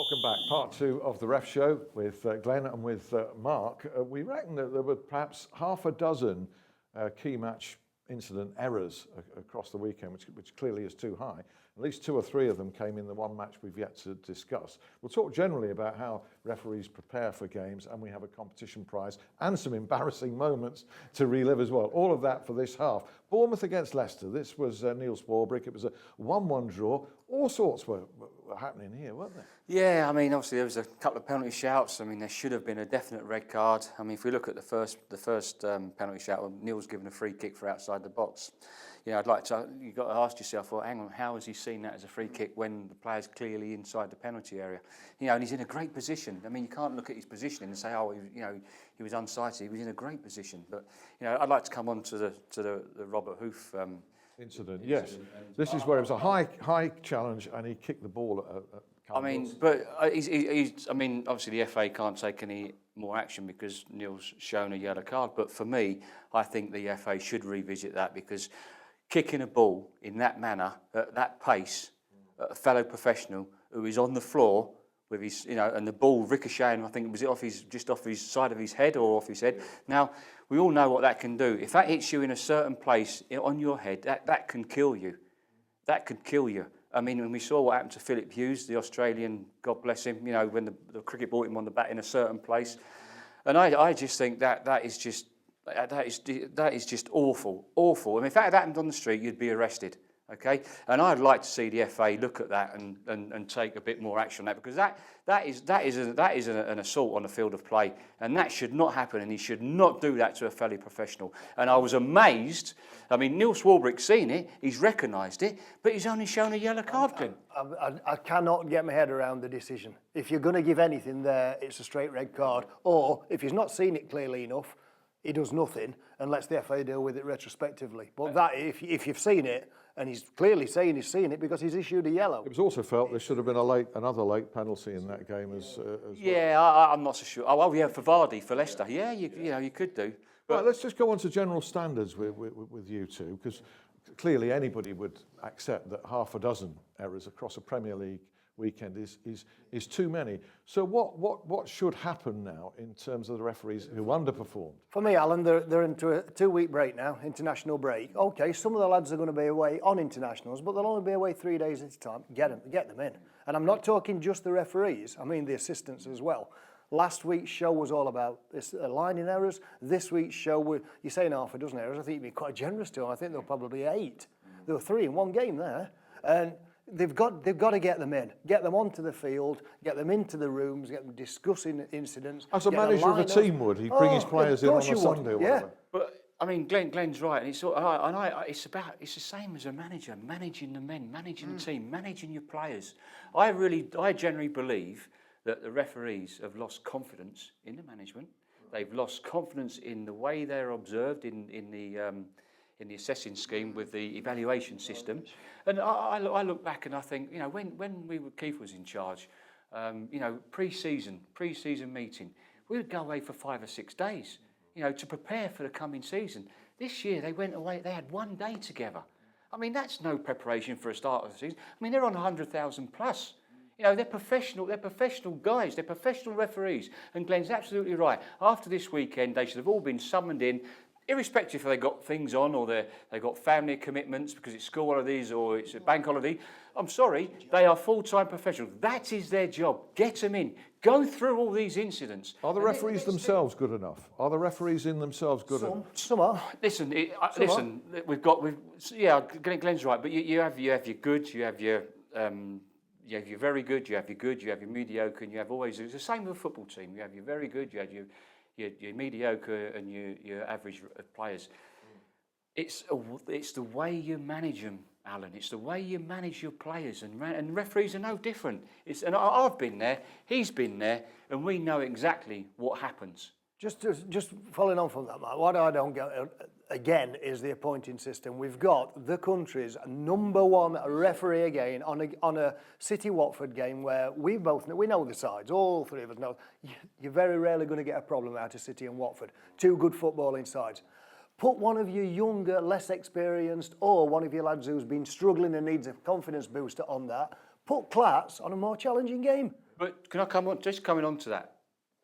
Welcome back. Part two of the Ref Show with Glenn and with Mark. We reckon that there were perhaps half a dozen key match incident errors across the weekend, which clearly is too high. At least two or three of them came in the one match we've yet to discuss. We'll talk generally about how referees prepare for games, and we have a competition prize and some embarrassing moments to relive as well. All of that for this half. Bournemouth against Leicester. This was Neil Swarbrick. It was a 1-1 draw. All sorts were happening here, weren't there? Yeah, I mean, obviously there was a couple of penalty shouts. I mean, there should have been a definite red card. I mean, if we look at the first penalty shout, well, Neil's given a free kick for outside the box. You know, you've got to ask yourself, well, hang on, how has he seen that as a free kick when the player's clearly inside the penalty area? You know, and he's in a great position. I mean, you can't look at his positioning and say, oh, he was unsighted. He was in a great position. But, you know, I'd like to come on to the Robert Hoof incident. Yes, this is where it was a high challenge, and he kicked the ball at I mean, but I mean, obviously the FA can't take any more action because Neil's shown a yellow card. But for me, I think the FA should revisit that, because kicking a ball in that manner, at that pace, at a fellow professional who is on the floor with his, you know, and the ball ricocheting, I think, was it just off his side of his head or off his head? Now, we all know what that can do. If that hits you in a certain place on your head, that can kill you. That could kill you. I mean, when we saw what happened to Philip Hughes, the Australian, God bless him, you know, when the cricket brought him on the bat in a certain place, and I just think that is just awful. I mean, if that happened on the street, you'd be arrested. Okay, and I'd like to see the FA look at that and take a bit more action on that, because that is an assault on the field of play, and that should not happen, and he should not do that to a fellow professional. And I was amazed. I mean, Neil Swarbrick's seen it, he's recognised it, but he's only shown a yellow card, Glenn. I cannot get my head around the decision. If you're going to give anything there, it's a straight red card, or if he's not seen it clearly enough, he does nothing and lets the FA deal with it retrospectively. But that, if you've seen it, and he's clearly saying he's seen it because he's issued a yellow. It was also felt there should have been another late penalty in that game as well. Yeah, I'm not so sure. Oh, yeah, for Vardy, for Leicester. Yeah, you could do. But right, let's just go on to general standards with you two, because clearly anybody would accept that half a dozen errors across a Premier League weekend is too many. So what should happen now in terms of the referees who underperformed? For me, Alan, they're into a 2-week break now, international break. Okay, some of the lads are going to be away on internationals, but they'll only be away 3 days at a time. Get them in. And I'm not talking just the referees, I mean the assistants as well. Last week's show was all about this lining errors. This week's show, you're saying half a dozen errors. I think you'd be quite generous to them. I think there were probably 8. There were 3 in one game there. And they've got to get them in, get them onto the field, get them into the rooms, get them discussing incidents. As a manager of a team would, he'd bring his players in on a Sunday or whatever. But I mean, Glenn's right, and it's the same as a manager, managing the men, managing the team, managing your players. I generally believe that the referees have lost confidence in the management. They've lost confidence in the way they're observed in the assessing scheme with the evaluation system. And I look back and I think, you know, when Keith was in charge, you know, pre-season meeting, we would go away for 5 or 6 days, you know, to prepare for the coming season. This year they went away, they had 1 day together. I mean, that's no preparation for a start of the season. I mean, they're on 100,000 plus. You know, they're professional guys, they're professional referees. And Glenn's absolutely right. After this weekend, they should have all been summoned in, irrespective if they got things on or they got family commitments because it's school holidays or it's a bank holiday. I'm sorry, they are full-time professionals. That is their job. Get them in. Go through all these incidents. Are the referees themselves good enough? Are the referees in themselves good enough? Some are. Listen, Glenn's right, but you have your good, you have your very good, you have your mediocre, and you have always, it's the same with a football team. You have your very good, you have your mediocre and your average players. It's the way you manage them, Alan. It's the way you manage your players, and referees are no different. And I've been there, he's been there, and we know exactly what happens. Just following on from that, Mark, what I don't get, again, is the appointing system. We've got the country's #1 referee again on a City Watford game where we know the sides, all 3 of us know. You're very rarely going to get a problem out of City and Watford. 2 good footballing sides. Put one of your younger, less experienced, or one of your lads who's been struggling and needs a confidence booster on that. Put Platts on a more challenging game. But can I come on, just coming on to that,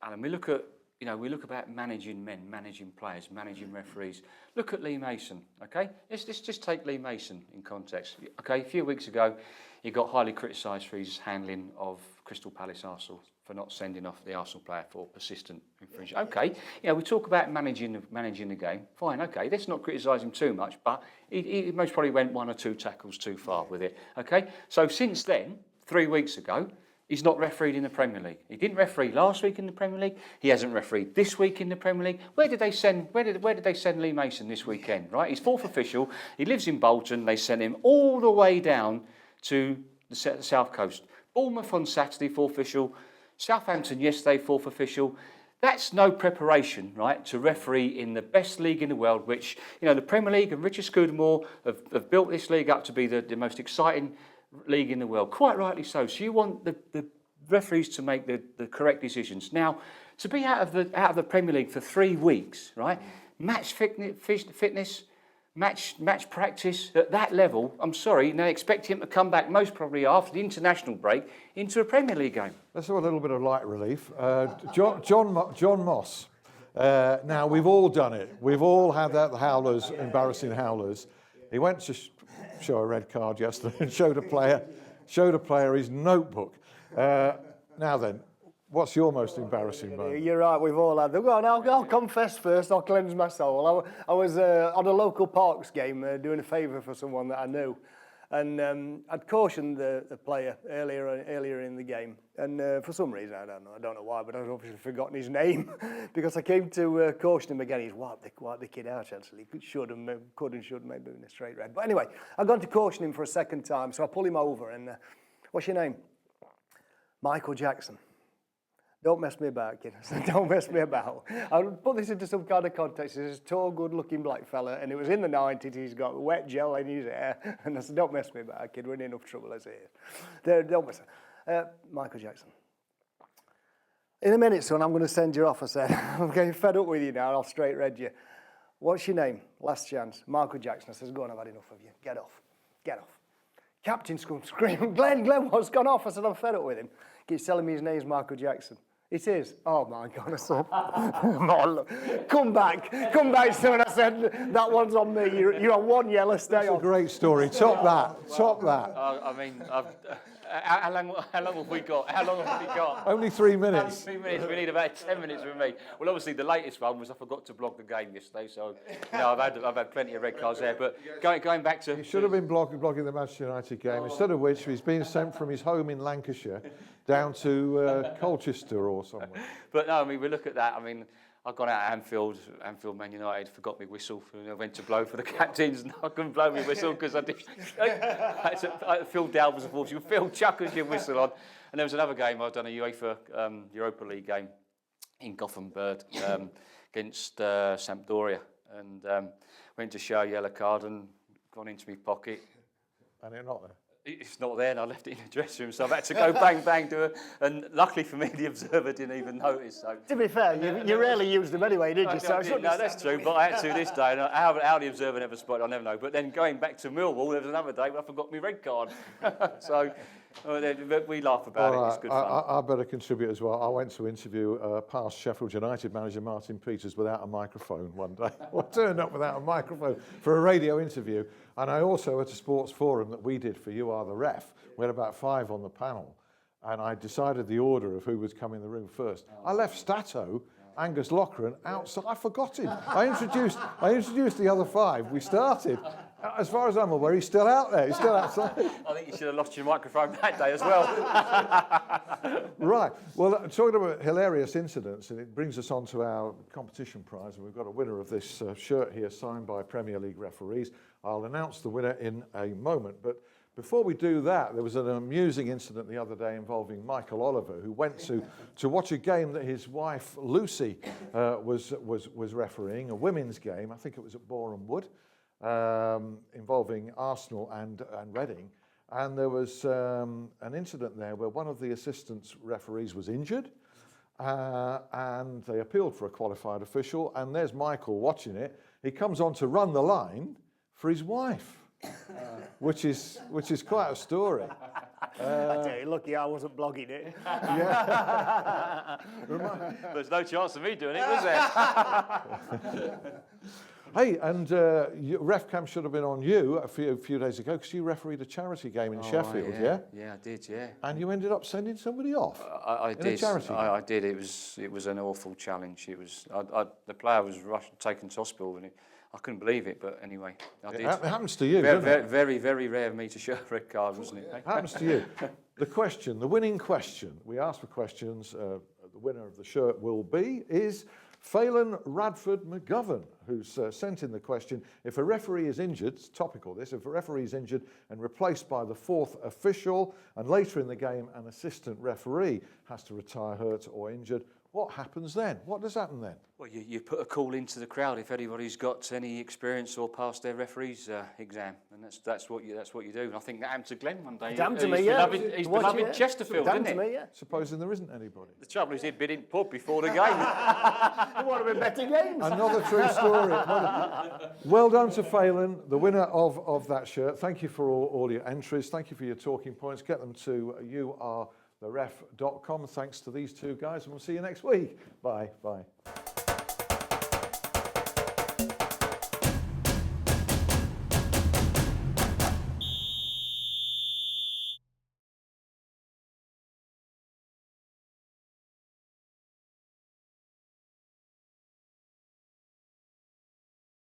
Alan, we look about managing men, managing players, managing referees. Look at Lee Mason, okay? Let's just take Lee Mason in context. Okay, a few weeks ago, he got highly criticised for his handling of Crystal Palace Arsenal for not sending off the Arsenal player for persistent infringement. Okay, we talk about managing the game. Fine, okay, let's not criticise him too much, but he most probably went 1 or 2 tackles too far with it. Okay, so since then, 3 weeks ago, he's not refereed in the Premier League. He didn't referee last week in the Premier League. He hasn't refereed this week in the Premier League. Where did they send Lee Mason this weekend? Right, he's 4th official. He lives in Bolton. They sent him all the way down to the South Coast. Bournemouth on Saturday, 4th official. Southampton yesterday, 4th official. That's no preparation, right, to referee in the best league in the world, which, the Premier League and Richard Scudamore have built this league up to be the most exciting league in the world. Quite rightly so. So you want the referees to make the correct decisions. Now, to be out of the Premier League for 3 weeks, right, match fitness, match practice at that level, I'm sorry, now expect him to come back most probably after the international break into a Premier League game. Let's have a little bit of light relief. John Moss. Now, we've all done it. We've all had that howlers, embarrassing howlers. He went to show a red card yesterday and showed a player his notebook. Now then, what's your most embarrassing moment? You're right, we've all had them. Go on, I'll confess first, I'll cleanse my soul. I was on a local Parks game doing a favour for someone that I knew. And I'd cautioned the player earlier in the game. And for some reason, I don't know why, but I'd obviously forgotten his name. Because I came to caution him again. He's wiped the kid out, actually. Could and should, maybe in a straight red. But anyway, I'd gone to caution him for a second time. So I pull him over and, what's your name? Michael Jackson. Don't mess me about, kid. I said, don't mess me about. I'll put this into some kind of context. He's a tall, good-looking black fella, and it was in the 90s. He's got wet gel in his hair. And I said, don't mess me about, kid. We're in enough trouble as it is. Don't mess. Michael Jackson. In a minute, son, I'm going to send you off, I said. I'm getting fed up with you now. I'll straight red you. What's your name? Last chance. Michael Jackson. I says, go on, I've had enough of you. Get off. Get off. Captain's come screaming, Glenn, what's gone off? I said, I'm fed up with him. Keeps telling me his name's Michael Jackson. It is. Oh my God, I said, come back, son. I said, that one's on me. You're on one yellow, stay That's on. a great story. Top that. I mean, how long have we got? Only 3 minutes. Only 3 minutes. We need about 10 minutes with me. Well, obviously, the latest one was I forgot to blog the game yesterday, so I've had plenty of red cards there. But going back to, He should have been blogging the Manchester United game, instead of which he's been sent from his home in Lancashire down to Colchester or somewhere. But no, I mean, we look at that. I mean, I've gone out at Anfield, Man United, forgot my whistle. I went to blow for the captains, and I couldn't blow my whistle because I did. Phil Dowd was a force. Phil chuckles your whistle on. And there was another game. I've done a UEFA Europa League game in Gothenburg against Sampdoria, and went to show a yellow card and gone into my pocket. And it's not there. It's not there, and I left it in the dressing room, so I've had to go bang to it. And luckily for me, the observer didn't even notice. So. To be fair, you rarely used them anyway, did you? No, that's true, but I had to this day. And how the observer never spotted, I never know. But then going back to Millwall, there was another day where I forgot my red card. So we laugh about it. It's good fun. I better contribute as well. I went to interview past Sheffield United manager Martin Peters without a microphone one day. I turned up without a microphone for a radio interview. And I also, at a sports forum that we did for You Are the Ref, we had about 5 on the panel, and I decided the order of who was coming in the room first. I left Stato, Angus Loughran, outside. I forgot him. I introduced the other 5. We started. As far as I'm aware, he's still out there. He's still outside. I think you should have lost your microphone that day as well. Right. Well, talking about hilarious incidents, and it brings us on to our competition prize, and we've got a winner of this shirt here signed by Premier League referees. I'll announce the winner in a moment, but before we do that, there was an amusing incident the other day involving Michael Oliver, who went to watch a game that his wife Lucy was refereeing, a women's game. I think it was at Boreham Wood, involving Arsenal and Reading. And there was an incident there where one of the assistant referees was injured, and they appealed for a qualified official. And there's Michael watching it. He comes on to run the line for his wife, which is quite a story. I tell you, lucky I wasn't blogging it. There's no chance of me doing it, was there? Hey, and ref cam should have been on you a few days ago because you refereed a charity game in Sheffield, yeah? Yeah, I did, yeah. And you ended up sending somebody off. I in did. A charity game. I did. It was an awful challenge. It was. The player was taken to hospital, and I couldn't believe it. But anyway, I did. It happens to you, very, doesn't it? very, very rare of me to show a red card, wasn't it? It happens to you. The winning question, we asked for questions, the winner of the shirt is Phelan Radford McGovern, who's sent in the question, if a referee is injured, it's topical this, if a referee is injured and replaced by the fourth official, and later in the game an assistant referee has to retire hurt or injured, what happens then? What does happen then? Well, you put a call into the crowd if anybody's got any experience or passed their referee's exam, and that's what you do. And I think that happened to Glenn one day. Damn to me, yeah. He's beloved Chesterfield, Damn isn't to it? me, yeah. Supposing there isn't anybody. The trouble is he'd been in pub before the game. It would have been better games. Another true story. Well done to Phelan, the winner of that shirt. Thank you for all your entries. Thank you for your talking points. Get them to youaretheref.com. Thanks to these two guys, and we'll see you next week. Bye. Bye.